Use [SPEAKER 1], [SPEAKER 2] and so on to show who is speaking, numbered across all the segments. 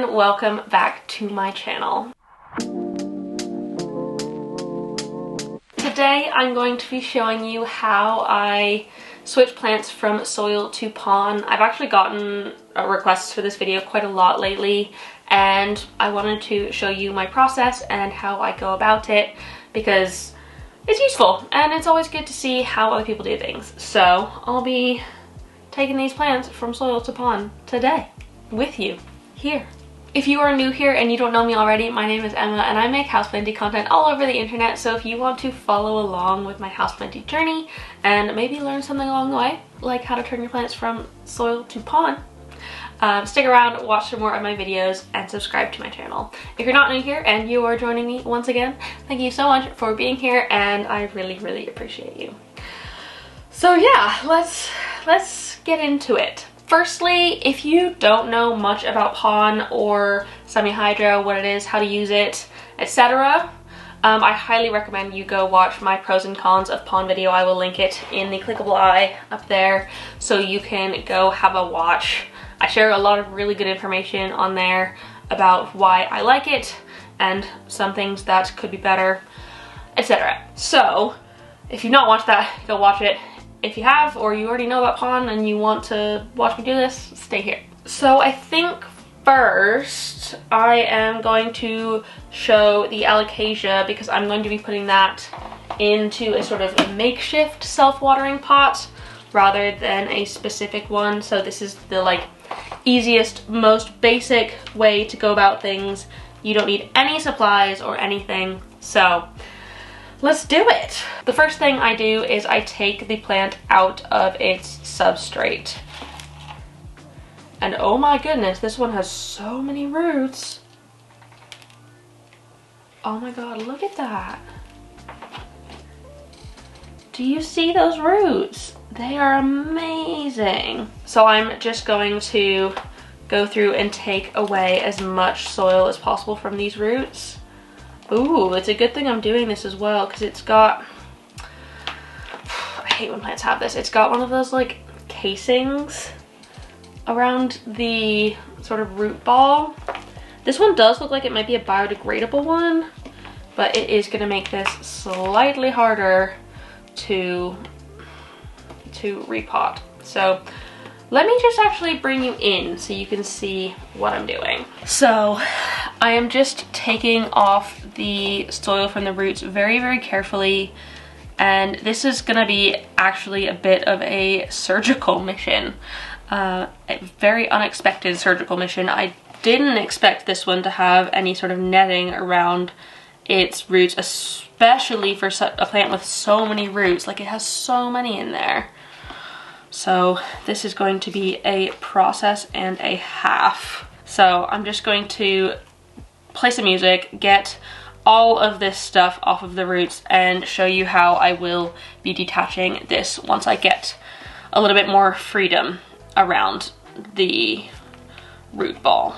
[SPEAKER 1] and welcome back to my channel. Today I'm going to be showing you how I switch plants from soil to pon. I've actually gotten requests for this video quite a lot lately, and I wanted to show you my process and how I go about it because it's useful and it's always good to see how other people do things. So I'll be taking these plants from soil to pon today with you here. If you are new here and you don't know me already, my name is Emma and I make houseplanting content all over the internet, so if you want to follow along with my houseplanting journey and maybe learn something along the way, like how to turn your plants from soil to pon, stick around, watch some more of my videos, and subscribe to my channel. If you're not new here and you are joining me once again, thank you so much for being here and I really appreciate you. So yeah, let's get into it. Firstly, if you don't know much about pon or semi-hydro, what it is, how to use it, etc., I highly recommend you go watch my pros and cons of pon video. I will link it in the clickable eye up there so you can go have a watch. I share a lot of really good information on there about why I like it and some things that could be better, etc. So if you've not watched that, go watch it. If you have, or you already know about pon and you want to watch me do this, stay here. So I think first I am going to show the alocasia because I'm going to be putting that into a sort of a makeshift self-watering pot rather than a specific one. So this is the easiest, most basic way to go about things. You don't need any supplies or anything. So let's do it. The first thing I do is I take the plant out of its substrate. And oh my goodness, this one has so many roots. Oh my god, look at that. Do you see those roots? They are amazing. So I'm just going to go through and take away as much soil as possible from these roots. Ooh, it's a good thing I'm doing this as well because it's got, I hate when plants have this, it's got one of those casings around the sort of root ball. This one does look like it might be a biodegradable one, but it is going to make this slightly harder to repot. So let me just actually bring you in so you can see what I'm doing. So I am just taking off the soil from the roots very carefully, and this is gonna be actually a bit of a surgical mission, a very unexpected surgical mission. I didn't expect this one to have any sort of netting around its roots, especially for a plant with so many roots. It has so many in there. So this is going to be a process and a half. So I'm just going to play some music, get all of this stuff off of the roots, and show you how I will be detaching this once I get a little bit more freedom around the root ball.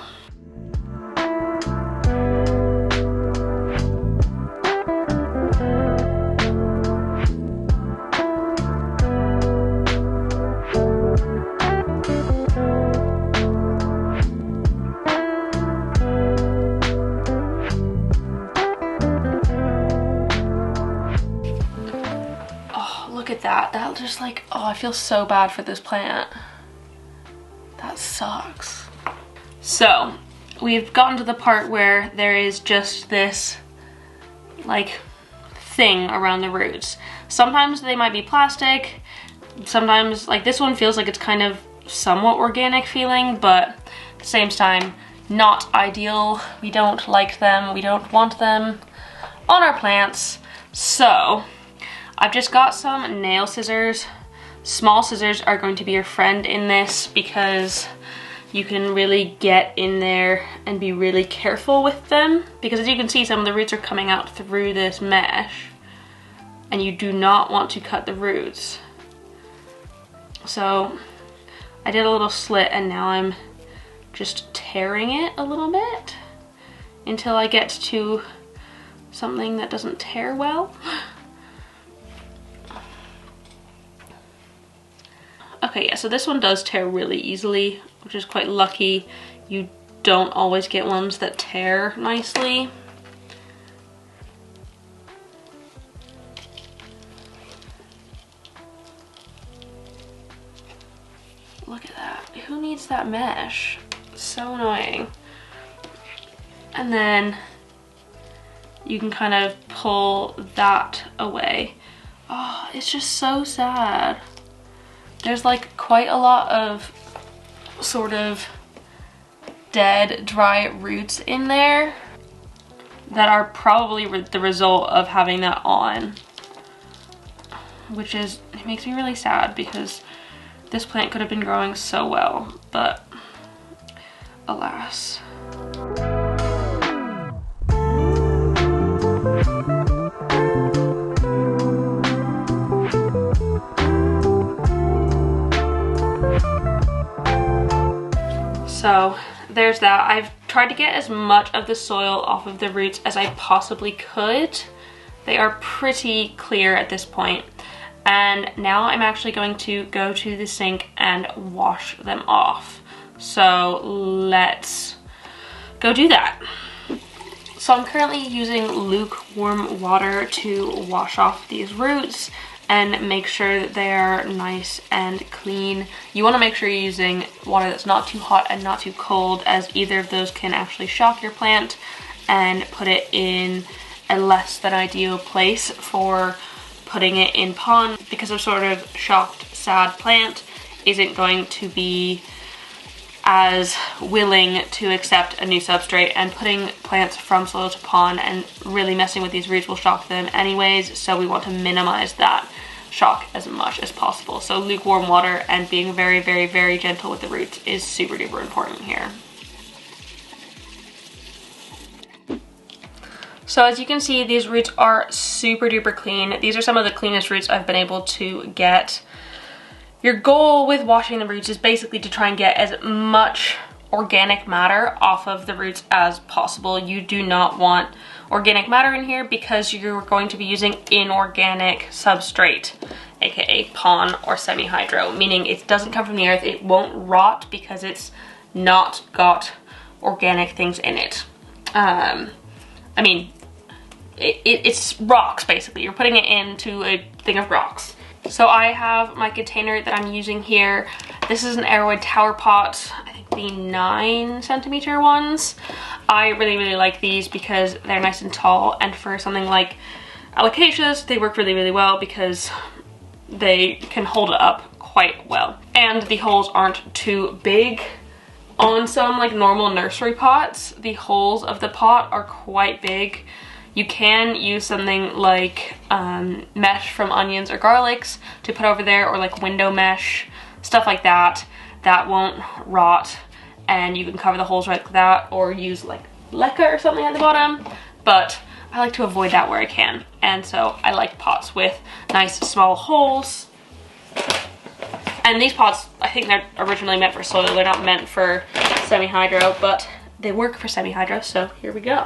[SPEAKER 1] Look at that. That just oh, I feel so bad for this plant. That sucks. So we've gotten to the part where there is just this thing around the roots. Sometimes they might be plastic. Sometimes this one feels like it's kind of somewhat organic feeling, but at the same time not ideal. We don't like them. We don't want them on our plants. So I've just got some nail scissors. Small scissors are going to be your friend in this because you can really get in there and be really careful with them, because as you can see, some of the roots are coming out through this mesh and you do not want to cut the roots. So I did a little slit and now I'm just tearing it a little bit until I get to something that doesn't tear well. Okay, yeah, so this one does tear really easily, which is quite lucky. You don't always get ones that tear nicely. Look at that. Who needs that mesh? So annoying. And then you can kind of pull that away. Oh, it's just so sad. There's like quite a lot of sort of dead, dry roots in there that are probably the result of having that on. Which is, it makes me really sad because this plant could have been growing so well, but alas. So there's that. I've tried to get as much of the soil off of the roots as I possibly could. They are pretty clear at this point. And now I'm actually going to go to the sink and wash them off. So let's go do that. So I'm currently using lukewarm water to wash off these roots and make sure that they are nice and clean. You want to make sure you're using water that's not too hot and not too cold, as either of those can actually shock your plant and put it in a less than ideal place for putting it in pon, because a sort of shocked, sad plant isn't going to be as willing to accept a new substrate, and putting plants from soil to pon and really messing with these roots will shock them anyways, so we want to minimize that shock as much as possible. So lukewarm water and being very, very, very gentle with the roots is super duper important here. So as you can see, these roots are super duper clean. These are some of the cleanest roots I've been able to get. Your goal with washing the roots is basically to try and get as much organic matter off of the roots as possible. You do not want organic matter in here because you're going to be using inorganic substrate, aka pon or semi-hydro, meaning it doesn't come from the earth. It won't rot because it's not got organic things in it. I mean, it's rocks basically. You're putting it into a thing of rocks. So I have my container that I'm using here. This is an Aeroid tower pot, I think the 9cm ones. I really, really like these because they're nice and tall, and for something like alocasias, they work really, really well because they can hold it up quite well. And the holes aren't too big. On some like normal nursery pots, the holes of the pot are quite big. You can use something like mesh from onions or garlics to put over there, or like window mesh, stuff like that. That won't rot, and you can cover the holes like that, or use like leca or something at the bottom. But I like to avoid that where I can, and so I like pots with nice small holes. And these pots, I think they're originally meant for soil. They're not meant for semi-hydro, but they work for semi-hydro, so here we go.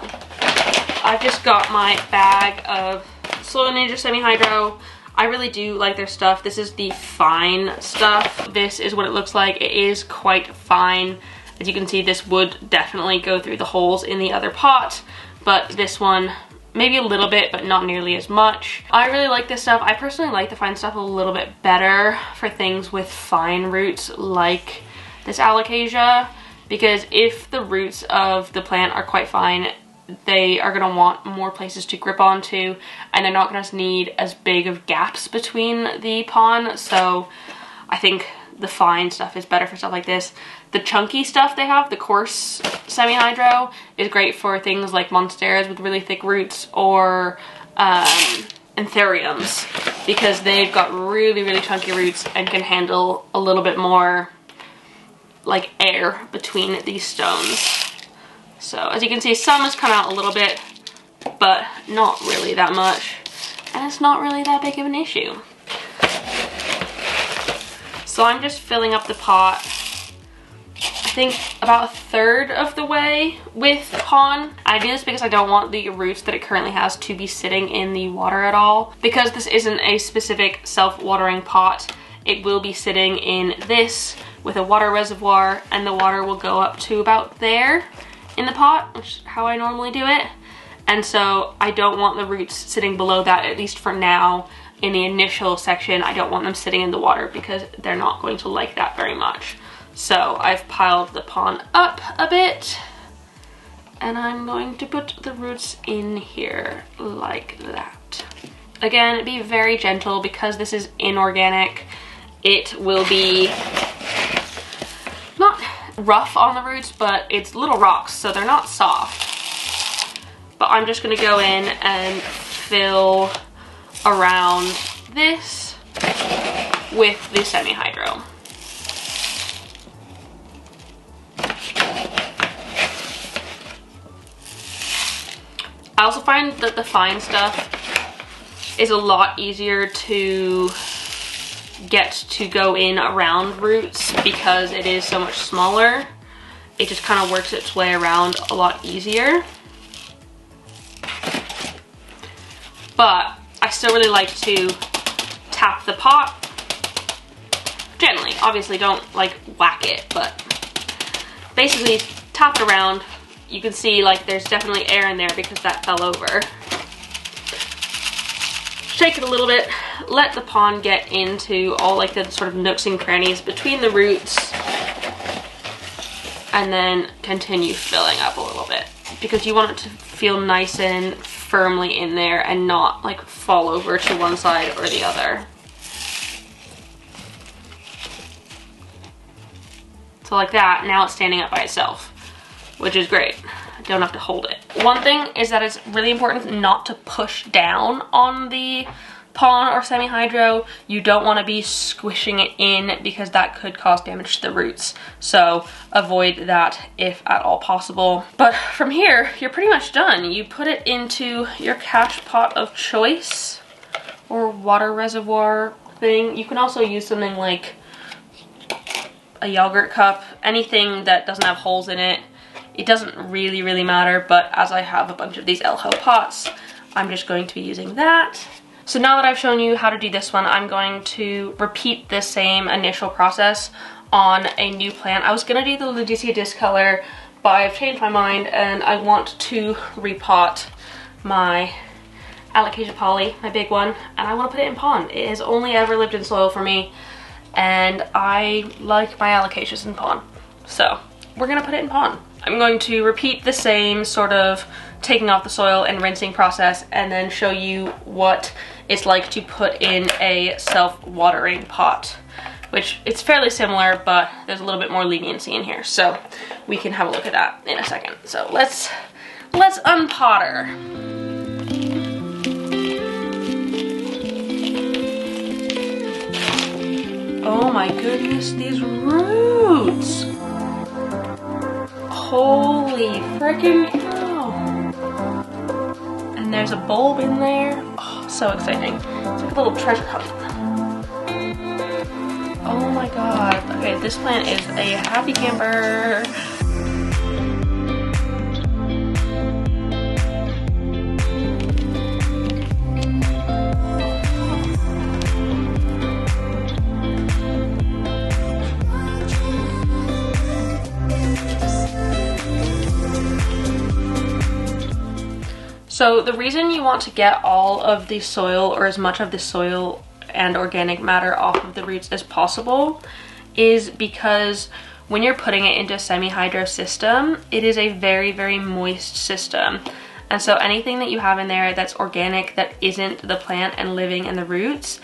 [SPEAKER 1] I've just got my bag of Soil Ninja semi-hydro. I really do like their stuff. This is the fine stuff. This is what it looks like. It is quite fine. As you can see, this would definitely go through the holes in the other pot, but this one, maybe a little bit, but not nearly as much. I really like this stuff. I personally like the fine stuff a little bit better for things with fine roots like this alocasia, because if the roots of the plant are quite fine, they are going to want more places to grip onto, and they're not going to need as big of gaps between the pon. So I think the fine stuff is better for stuff like this. The chunky stuff they have, the coarse semi-hydro, is great for things like monsteras with really thick roots, or anthuriums, because they've got really, really chunky roots and can handle a little bit more like air between these stones. So as you can see, some has come out a little bit, but not really that much, and it's not really that big of an issue. So I'm just filling up the pot, I think about 1/3 of the way with pon. I do this because I don't want the roots that it currently has to be sitting in the water at all. Because this isn't a specific self-watering pot, it will be sitting in this with a water reservoir, and the water will go up to about there in the pot, which is how I normally do it. And so I don't want the roots sitting below that, at least for now. In the initial section, I don't want them sitting in the water because they're not going to like that very much. So I've piled the pon up a bit, and I'm going to put the roots in here like that. Again, be very gentle because this is inorganic. It will be not rough on the roots, but it's little rocks, so they're not soft. But I'm just gonna go in and fill around this with the semi-hydro. I also find that the fine stuff is a lot easier to get to go in around roots because it is so much smaller. It just kind of works its way around a lot easier. But I still really like to tap the pot gently. Obviously don't like whack it, but basically tap it around. You can see like there's definitely air in there because that fell over. Shake it a little bit, let the pon get into all like the sort of nooks and crannies between the roots, and then continue filling up a little bit because you want it to feel nice and firmly in there and not like fall over to one side or the other. So like that, now it's standing up by itself, which is great. I don't have to hold it. One thing is that it's really important not to push down on the pon or semi-hydro. You don't want to be squishing it in because that could cause damage to the roots. So avoid that if at all possible. But from here, you're pretty much done. You put it into your cache pot of choice or water reservoir thing. You can also use something like a yogurt cup, anything that doesn't have holes in it. It doesn't really matter, but as I have a bunch of these LHO pots, I'm just going to be using that. So now that I've shown you how to do this one, I'm going to repeat the same initial process on a new plant. I was gonna do the Ludicia Discolor, but I've changed my mind and I want to repot my Alocasia poly, my big one, and I want to put it in pon. It has only ever lived in soil for me, and I like my Alocasias in pon. So we're gonna put it in pon. I'm going to repeat the same sort of taking off the soil and rinsing process, and then show you what it's like to put in a self-watering pot, which it's fairly similar, but there's a little bit more leniency in here. So we can have a look at that in a second. So let's unpotter. Oh my goodness, these roots! Holy frickin' cow! And there's a bulb in there. Oh, so exciting. It's like a little treasure hunt. Oh my god. Okay, this plant is a happy camper. So the reason you want to get all of the soil, or as much of the soil and organic matter off of the roots as possible, is because when you're putting it into a semi-hydro system, it is a very moist system. And so anything that you have in there that's organic, that isn't the plant and living in the roots,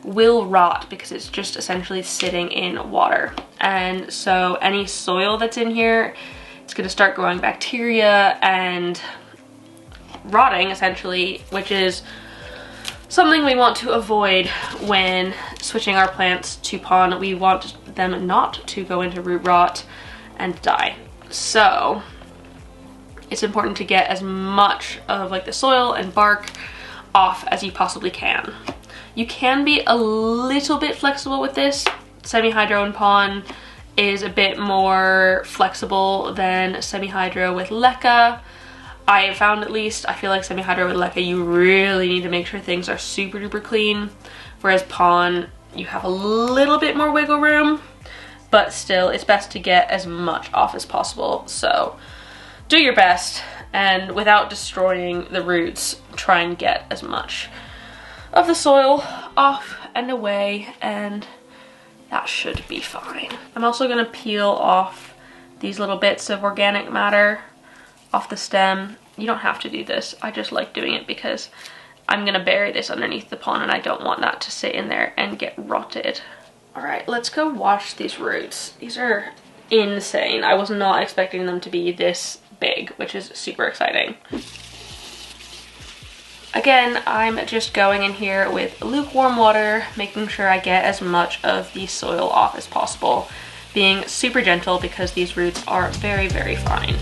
[SPEAKER 1] will rot because it's just essentially sitting in water. And so any soil that's in here, it's going to start growing bacteria and rotting essentially, which is something we want to avoid when switching our plants to pon. We want them not to go into root rot and die. So it's important to get as much of like the soil and bark off as you possibly can. You can be a little bit flexible with this. Semi-hydro and pon is a bit more flexible than semi-hydro with leca. I have found, at least, I feel like semi-hydro with leca, you really need to make sure things are super duper clean, whereas pon, you have a little bit more wiggle room, but still it's best to get as much off as possible. So do your best, and without destroying the roots, try and get as much of the soil off and away, and that should be fine. I'm also gonna peel off these little bits of organic matter off the stem. You don't have to do this. I just like doing it because I'm gonna bury this underneath the pond and I don't want that to sit in there and get rotted. All right, let's go wash these roots. These are insane. I was not expecting them to be this big, which is super exciting. Again, I'm just going in here with lukewarm water, making sure I get as much of the soil off as possible, being super gentle because these roots are very, very fine.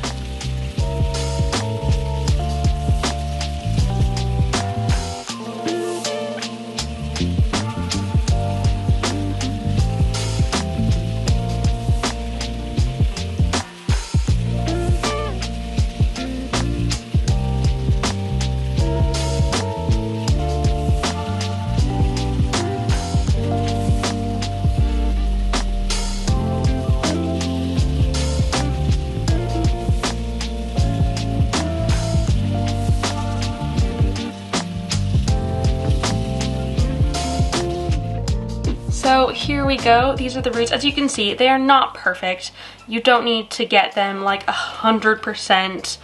[SPEAKER 1] So here we go. These are the roots. As you can see, they are not perfect. You don't need to get them like 100%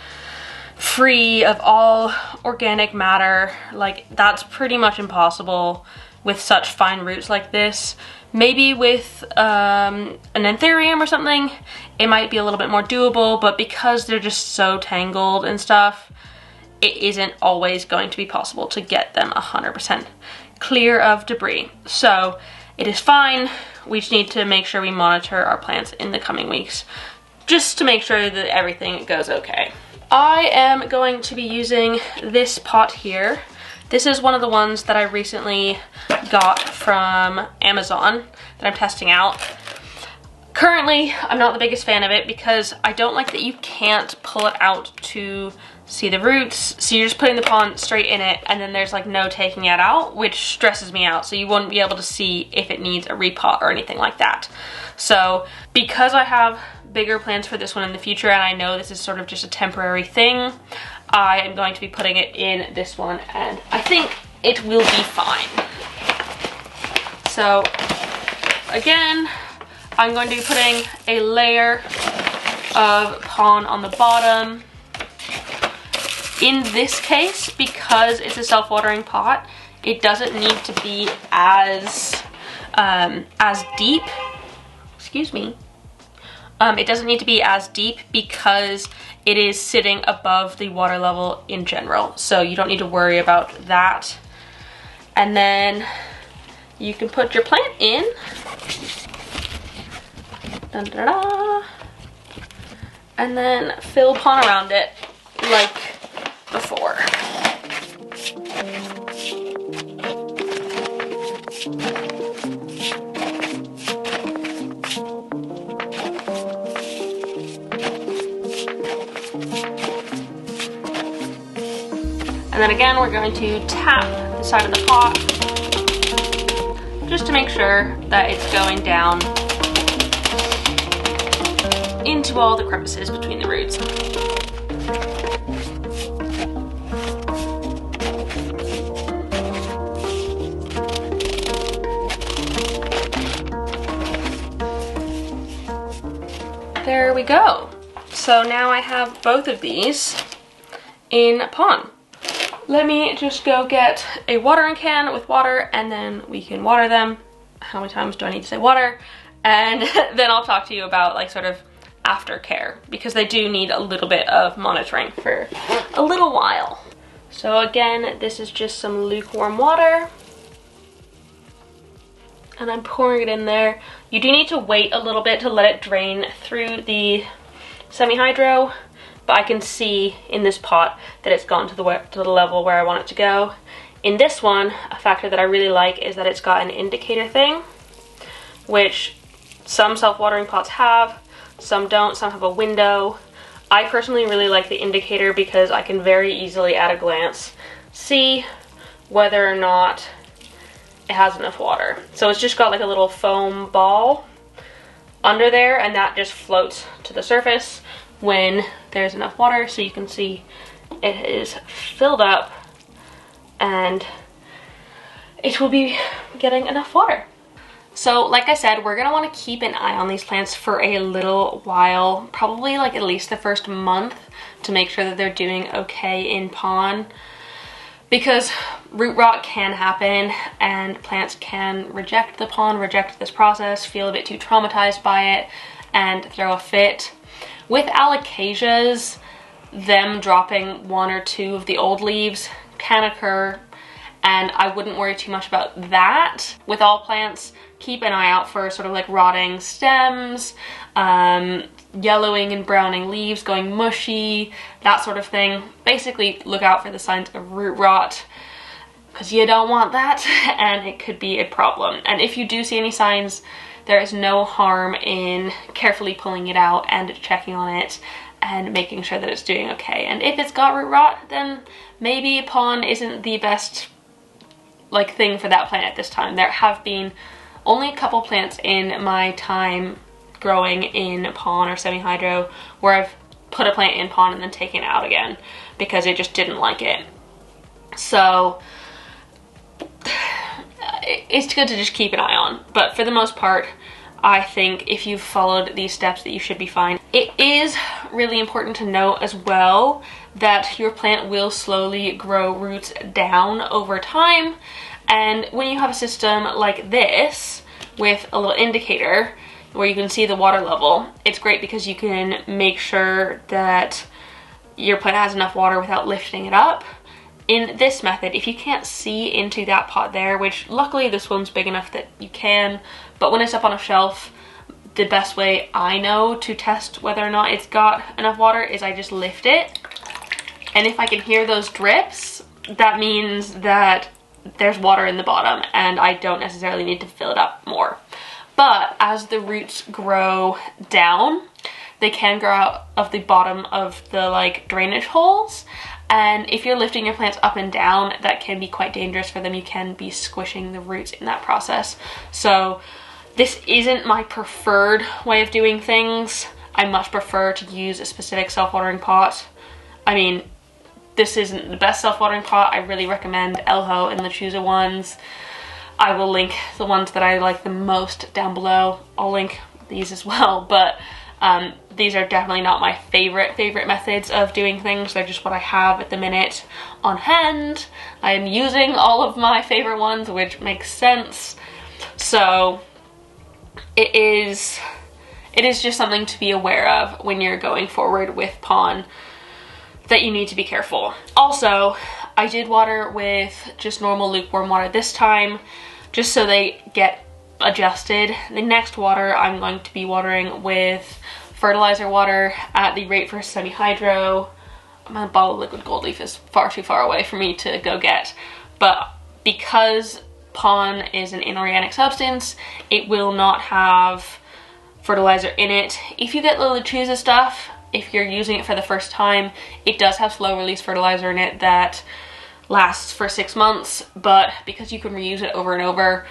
[SPEAKER 1] free of all organic matter. Like, that's pretty much impossible with such fine roots like this. Maybe with an anthurium or something, it might be a little bit more doable, but because they're just so tangled and stuff, it isn't always going to be possible to get them 100% clear of debris. So it is fine. We just need to make sure we monitor our plants in the coming weeks just to make sure that everything goes okay. I am going to be using this pot here. This is one of the ones that I recently got from Amazon that I'm testing out. Currently, I'm not the biggest fan of it because I don't like that you can't pull it out to see the roots. So you're just putting the pond straight in it and then there's like no taking it out, which stresses me out. So you wouldn't be able to see if it needs a repot or anything like that. So because I have bigger plans for this one in the future and I know this is sort of just a temporary thing, I am going to be putting it in this one and I think it will be fine. So again, I'm going to be putting a layer of pon on the bottom. In this case, because it's a self-watering pot, it doesn't need to be as deep. Excuse me. It doesn't need to be as deep because it is sitting above the water level in general. So you don't need to worry about that. And then you can put your plant in. Dun, da, da, and then fill pon around it like before. And then again, we're going to tap the side of the pot just to make sure that it's going down into all the crevices between the roots. There we go. So now I have both of these in pon. Let me just go get a watering can with water and then we can water them. How many times do I need to say water? And then I'll talk to you about like sort of aftercare because they do need a little bit of monitoring for a little while. So again, this is just some lukewarm water. And I'm pouring it in there. You do need to wait a little bit to let it drain through the semi-hydro, but I can see in this pot that it's gone to the level where I want it to go. In this one, a factor that I really like is that it's got an indicator thing, which some self-watering pots have, some don't, some have a window. I personally really like the indicator because I can very easily at a glance see whether or not it has enough water. So it's just got like a little foam ball under there, and that just floats to the surface when there's enough water. So you can see it is filled up and it will be getting enough water. So like I said, we're gonna want to keep an eye on these plants for a little while, probably like at least the first month, to make sure that they're doing okay in pon, because root rot can happen and plants can reject the pon, reject this process, feel a bit too traumatized by it, and throw a fit. With alocasias, them dropping one or two of the old leaves can occur, and I wouldn't worry too much about that. With all plants, keep an eye out for sort of like rotting stems, yellowing and browning leaves, going mushy, that sort of thing. Basically, look out for the signs of root rot, because you don't want that, and it could be a problem. And if you do see any signs, there is no harm in carefully pulling it out and checking on it and making sure that it's doing okay. And if it's got root rot, then maybe pon isn't the best like thing for that plant at this time. There have been only a couple plants in my time growing in pon or semi-hydro where I've put a plant in pon and then taken it out again because it just didn't like it. So it's good to just keep an eye on, but for the most part, I think if you've followed these steps that you should be fine. It is really important to note as well that your plant will slowly grow roots down over time, and when you have a system like this with a little indicator where you can see the water level, it's great because you can make sure that your plant has enough water without lifting it up. In this method, if you can't see into that pot there, which luckily this one's big enough that you can, but when it's up on a shelf, the best way I know to test whether or not it's got enough water is I just lift it. And if I can hear those drips, that means that there's water in the bottom and I don't necessarily need to fill it up more. But as the roots grow down, they can grow out of the bottom of the like drainage holes. And if you're lifting your plants up and down, that can be quite dangerous for them. You can be squishing the roots in that process. So this isn't my preferred way of doing things. I much prefer to use a specific self-watering pot. I mean, this isn't the best self-watering pot. I really recommend Elho and Lechuza ones. I will link the ones that I like the most down below. I'll link these as well, but these are definitely not my favorite methods of doing things. They're just what I have at the minute on hand. I'm using all of my favorite ones, which makes sense. So it is just something to be aware of when you're going forward with pon, that you need to be careful. Also, I did water with just normal lukewarm water this time, just so they get adjusted. The next water I'm going to be watering with fertilizer water at the rate for semi-hydro. My bottle of liquid gold leaf is far too far away for me to go get, but because pon is an inorganic substance, it will not have fertilizer in it. If you get the Lechuza stuff, if you're using it for the first time, it does have slow release fertilizer in it that lasts for 6 months, but because you can reuse it over and over,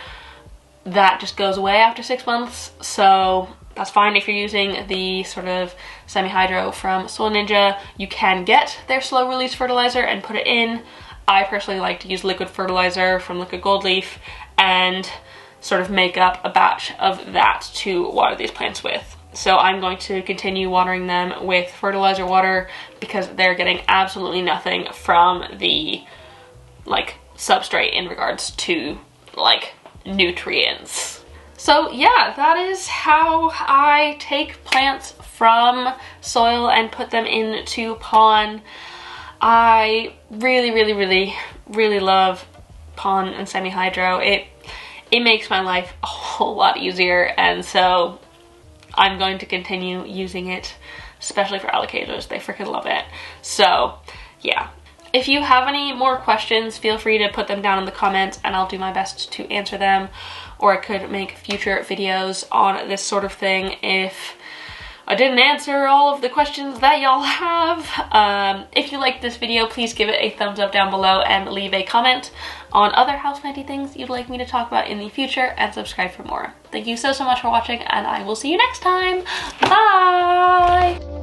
[SPEAKER 1] that just goes away after 6 months. So that's fine. If you're using the sort of semi-hydro from Soil Ninja, you can get their slow release fertilizer and put it in. I personally like to use liquid fertilizer from Liquid Gold Leaf and sort of make up a batch of that to water these plants with. So I'm going to continue watering them with fertilizer water because they're getting absolutely nothing from the like substrate in regards to like nutrients. So yeah, that is how I take plants from soil and put them into pon. I really love pon and semi-hydro. It makes my life a whole lot easier, and so I'm going to continue using it, especially for alocasias. They freaking love it. So yeah. If you have any more questions, feel free to put them down in the comments and I'll do my best to answer them, or I could make future videos on this sort of thing if I didn't answer all of the questions that y'all have. If you liked this video, please give it a thumbs up down below and leave a comment on other houseplanty things you'd like me to talk about in the future, and subscribe for more. Thank you so much for watching, and I will see you next time. Bye!